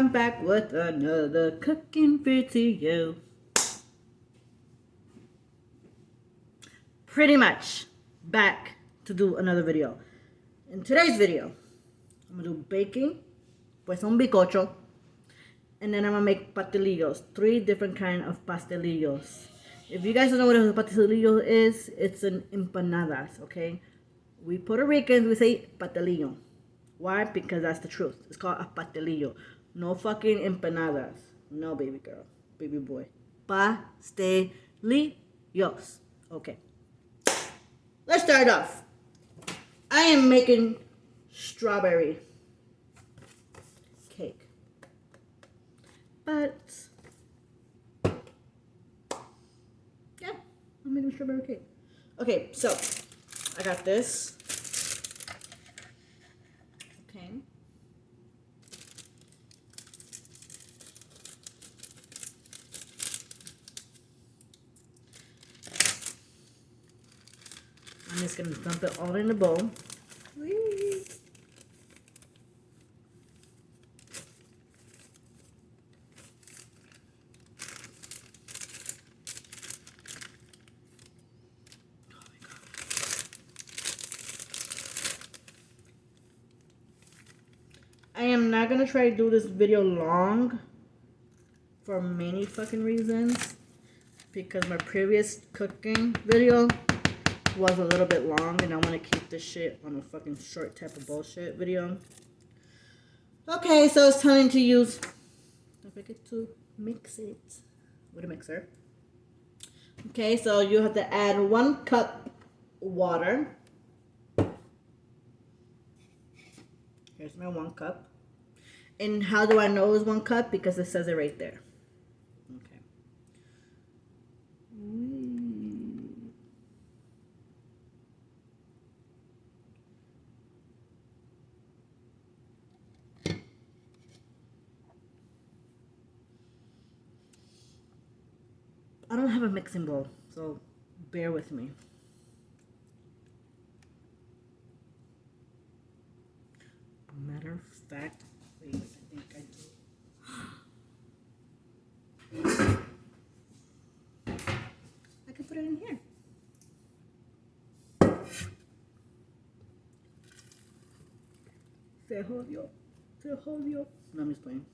I'm back with another cooking video. Pretty much back to do another video. In today's video, I'm gonna do baking, pues un bizcocho, and then I'm gonna make pastelillos. 3 different kind of pastelillos. If you guys don't know what a pastelillo is, it's an empanadas, okay? We Puerto Ricans, we say pastelillo. Why? Because that's the truth. It's called a pastelillo. No fucking empanadas. No, baby girl. Baby boy. Pastelillos. Okay. Let's start off. I am making strawberry cake. But, yeah, I'm making strawberry cake. Okay, so, I got this. Okay. I'm just gonna dump it all in the bowl. Whee! I am not gonna try to do this video long for many fucking reasons, because my previous cooking video was a little bit long and I want to keep this shit on a fucking short type of bullshit video. Okay, so it's time to use, don't forget to mix it with a mixer. Okay, so you have to add 1 cup water. Here's my 1 cup. And how do I know it's 1 cup? Because it says it right there. Okay. I don't have a mixing bowl, so bear with me. Matter of fact, wait, I think I do. I can put it in here. Se jodió. Se jodió. No, I'm just playing.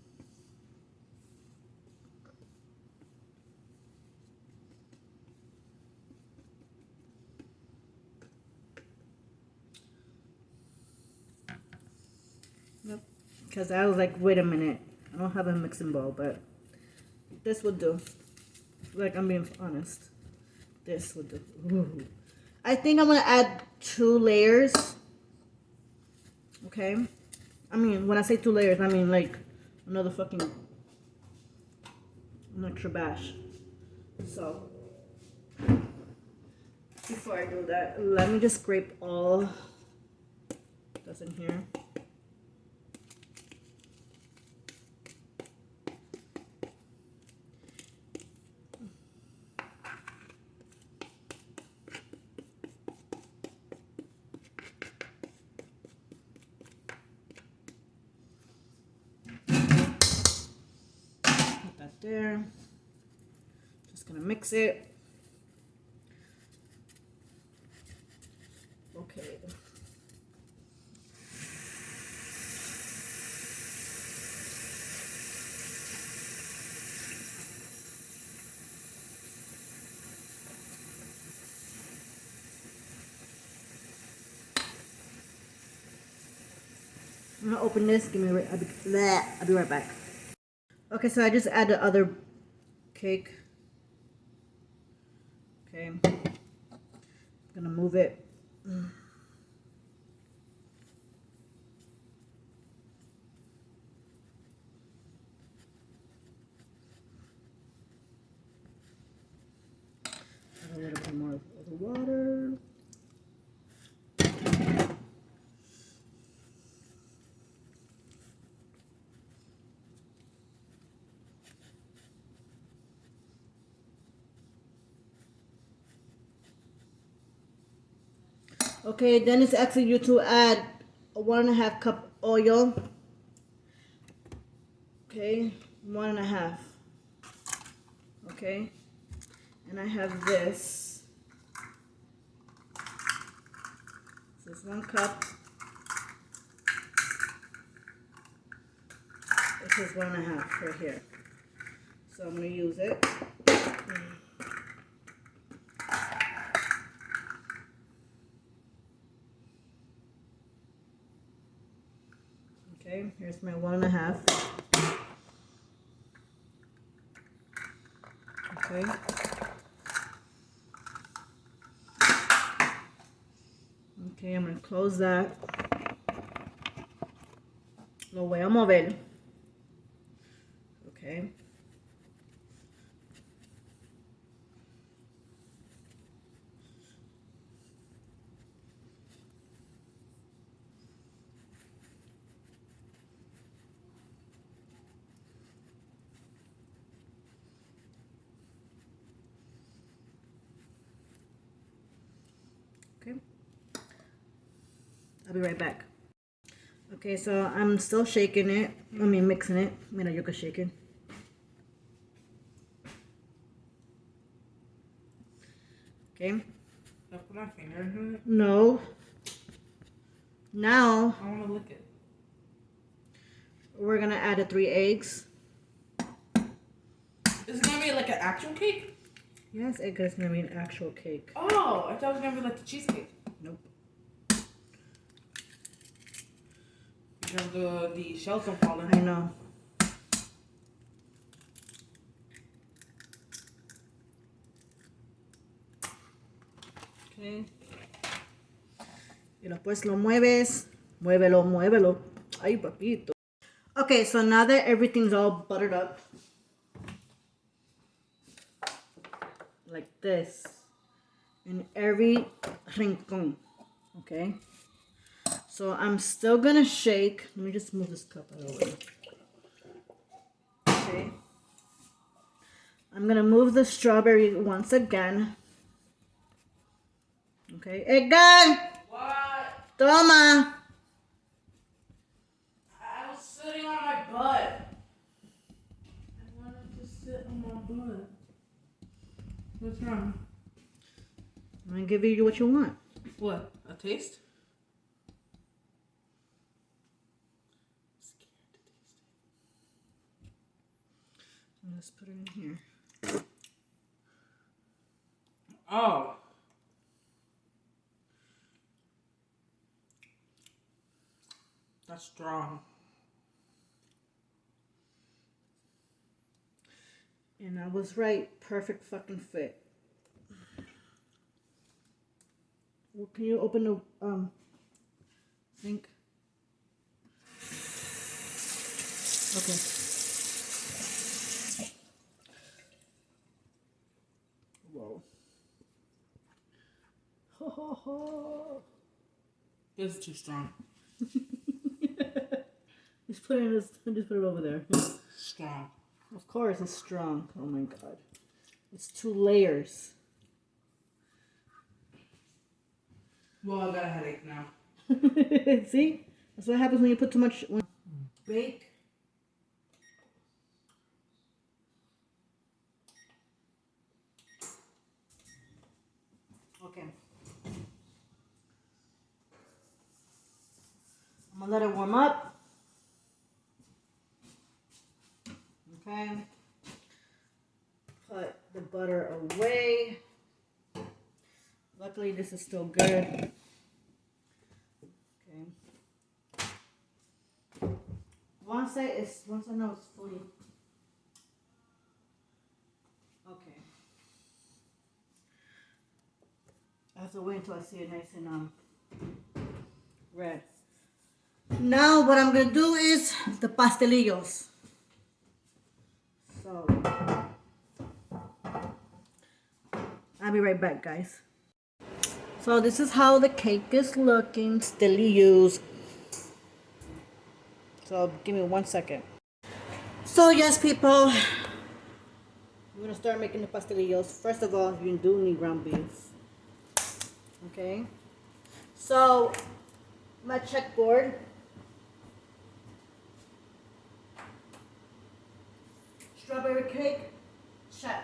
Yep. Because I was like, wait a minute. I don't have a mixing bowl, but this would do. Like, I'm being honest. This would do. Ooh. I think I'm going to add 2 layers. Okay? I mean, when I say 2 layers, I mean like another fucking extra bash. So, before I do that, let me just scrape all that's in here. Put that there. Just gonna mix it. Okay. I'm gonna open this. Give me I'll be right back. Okay, so I just add the other cake. Okay. I'm gonna move it. Add a little bit more of the water. Okay, then it's asking you to add a 1.5 cup oil. Okay, 1.5. Okay, and I have this. This is 1 cup. This is 1.5 right here. So I'm gonna use it. Okay, here's my 1.5. Okay. Okay, I'm gonna close that. Lo voy a mover. Okay. Okay. I'll be right back. Okay, so I'm still shaking it. I mean, mixing it. Mira, yo que shaking. Okay. I put my finger in it? No. Now, I want to lick it. we're gonna add the 3 eggs. Is it going to be like an actual cake? Yes, it's gonna be an actual cake. Oh, I thought it was going to be like the cheesecake. Nope. Because the shells don't fall in. I know. Okay. Y después lo mueves. Muévelo, muévelo. Ay, papito. Okay, so now that everything's all buttered up, like this, in every rincón, okay? So I'm still gonna shake. Let me just move this cup out of the way. Okay. I'm gonna move the strawberry once again. Okay, Edgar! What? Toma! I was sitting on my butt. I wanted to sit on my butt. What's wrong? I'm gonna give you what you want. What? A taste? I'm scared to taste it. Let's put it in here. Oh. That's strong. And I was right. Perfect fucking fit. Well, can you open the sink? Okay. Whoa. Ho ho ho. It's too strong. Just put it over there. Strong. Of course it's strong. Oh my god. It's 2 layers. Well, I got a headache now. See? That's what happens when you put too much. Bake. Okay. I'm gonna let it warm up. Okay. Put the butter away. Luckily, this is still good. Okay. Once I know it's fully. Okay. I have to wait until I see it nice and red. Now what I'm gonna do is the pastelillos. So I'll be right back, guys. So this is how the cake is looking. Still used. So give me 1 second. So yes, people, we're gonna start making the pastelillos. First of all, you do need ground beef. Okay. So my checkboard. Strawberry cake, check.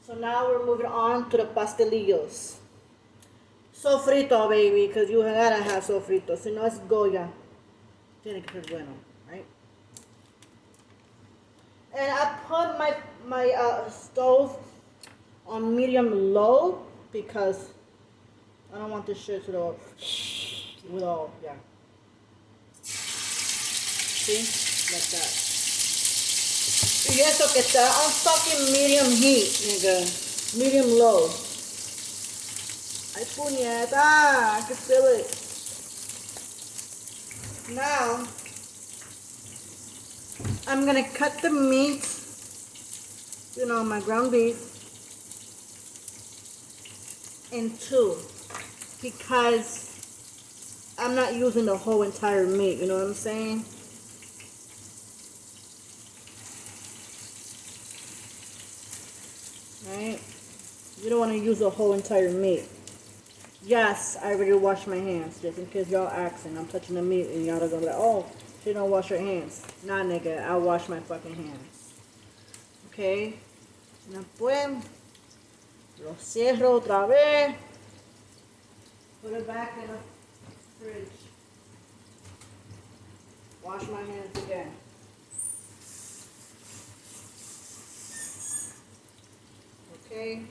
So now we're moving on to the pastelillos. Sofrito, baby, because you gotta have sofrito. Si no es Goya. Tiene que ser bueno, right? And I put my stove on medium low because I don't want this shit to go with all, yeah. See? Like that. Y eso que está on fucking medium heat, nigga. Medium low. Ay, puñeta. I can feel it. Now, I'm gonna cut the meat, you know, my ground beef, in two because I'm not using the whole entire meat, you know what I'm saying? Right? You don't want to use the whole entire meat. Yes, I already washed my hands, just in case y'all asking. I'm touching the meat and y'all are gonna be like, oh, she don't wash her hands. Nah, nigga, I wash my fucking hands. Okay? Después, lo cierro otra vez. Put it back in the fridge. Wash my hands again. Okay?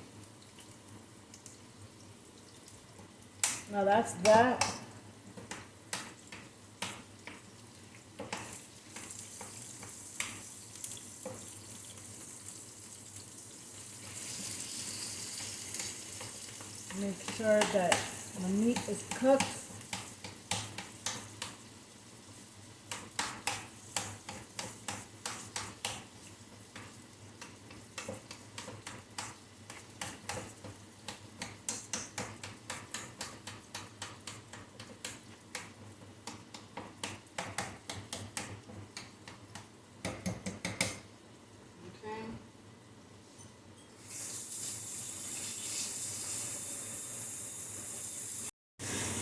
Now that's that. Make sure that the meat is cooked.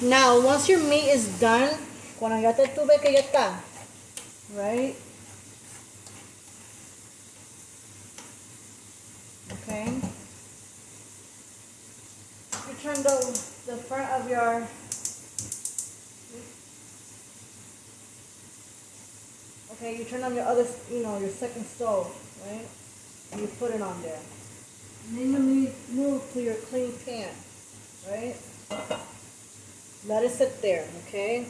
Now, once your meat is done, cuando ya te tuve que ya está, right? Okay. You turn the front of your, okay, you turn on your other, you know, your second stove, right? And you put it on there. And then you move to your clean pan, right? Let it sit there, okay?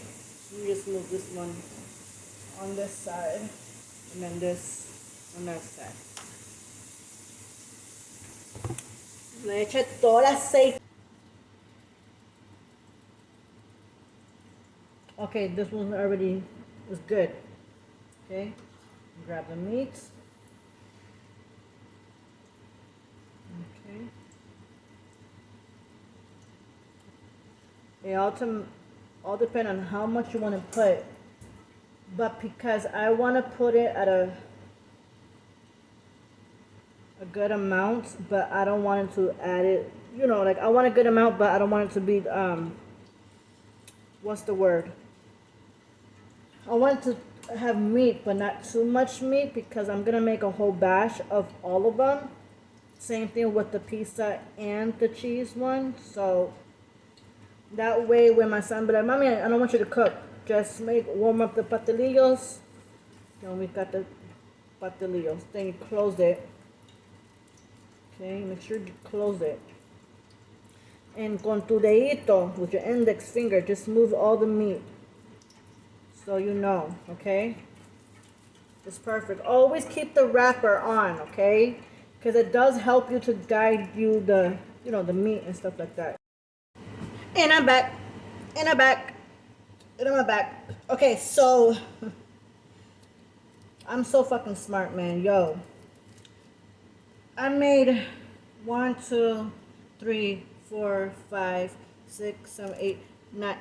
You just move this one on this side, and then this on that side. Le eché todo el aceite. Okay, this one already is good. Okay, grab the meat. Okay. It all depend on how much you want to put, but because I want to put it at a good amount, but I don't want it to add it, you know, like I want a good amount, but I don't want it to be what's the word? I want to have meat, but not too much meat because I'm gonna make a whole batch of all of them. Same thing with the pizza and the cheese one, so that way when my son be like, Mommy, I don't want you to cook. Just warm up the pastillos. Then we got the pastillos. Then you close it. Okay, make sure you close it. And con tu dedito, with your index finger, just move all the meat. So you know, okay? It's perfect. Always keep the wrapper on, okay? Because it does help you to guide you the, you know, the meat and stuff like that. And I'm back. And I'm back. And I'm back. Okay, so I'm so fucking smart, man. Yo. I made 1, 2, 3, 4, 5, 6, 7, 8, 9.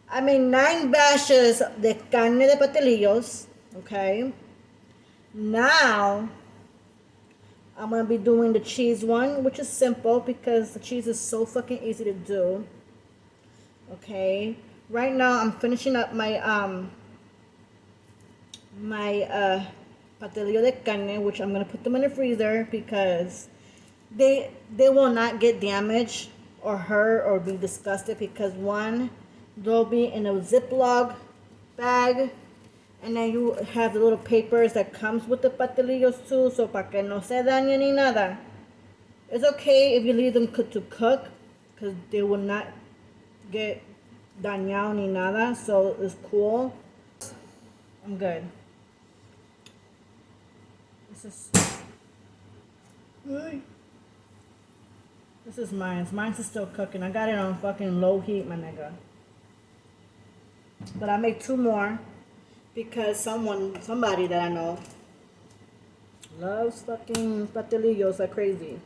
I made 9 batches de carne de pastelillos. Okay. Now I'm gonna be doing the cheese one, which is simple because the cheese is so fucking easy to do. Okay, right now I'm finishing up my my pastelillo de carne, which I'm gonna put them in the freezer because they will not get damaged or hurt or be disgusted, because one, they'll be in a Ziploc bag, and then you have the little papers that comes with the pastelillos too, so para que no se dañe ni nada. It's okay if you leave them to cook, because they will not get dañado ni nada, so it's cool. I'm good. This is mine. Mine's is still cooking. I got it on fucking low heat, my nigga. But I made 2 more because somebody that I know loves fucking pastelillos like crazy.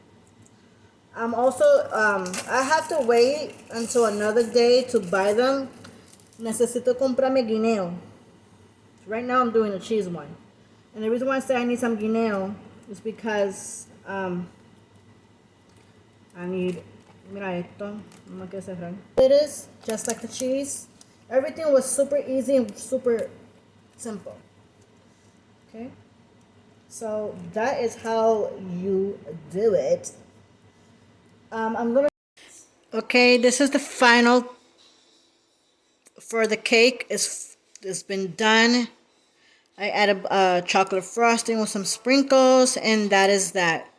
I'm also, I have to wait until another day to buy them. Necesito comprarme guineo. Right now I'm doing a cheese one. And the reason why I say I need some guineo is because, I need, mira esto, no me quiero cerrar. It is just like the cheese. Everything was super easy and super simple. Okay, so that is how you do it. I'm gonna. Okay, this is the final for the cake. It's been done. I added chocolate frosting with some sprinkles, and that is that.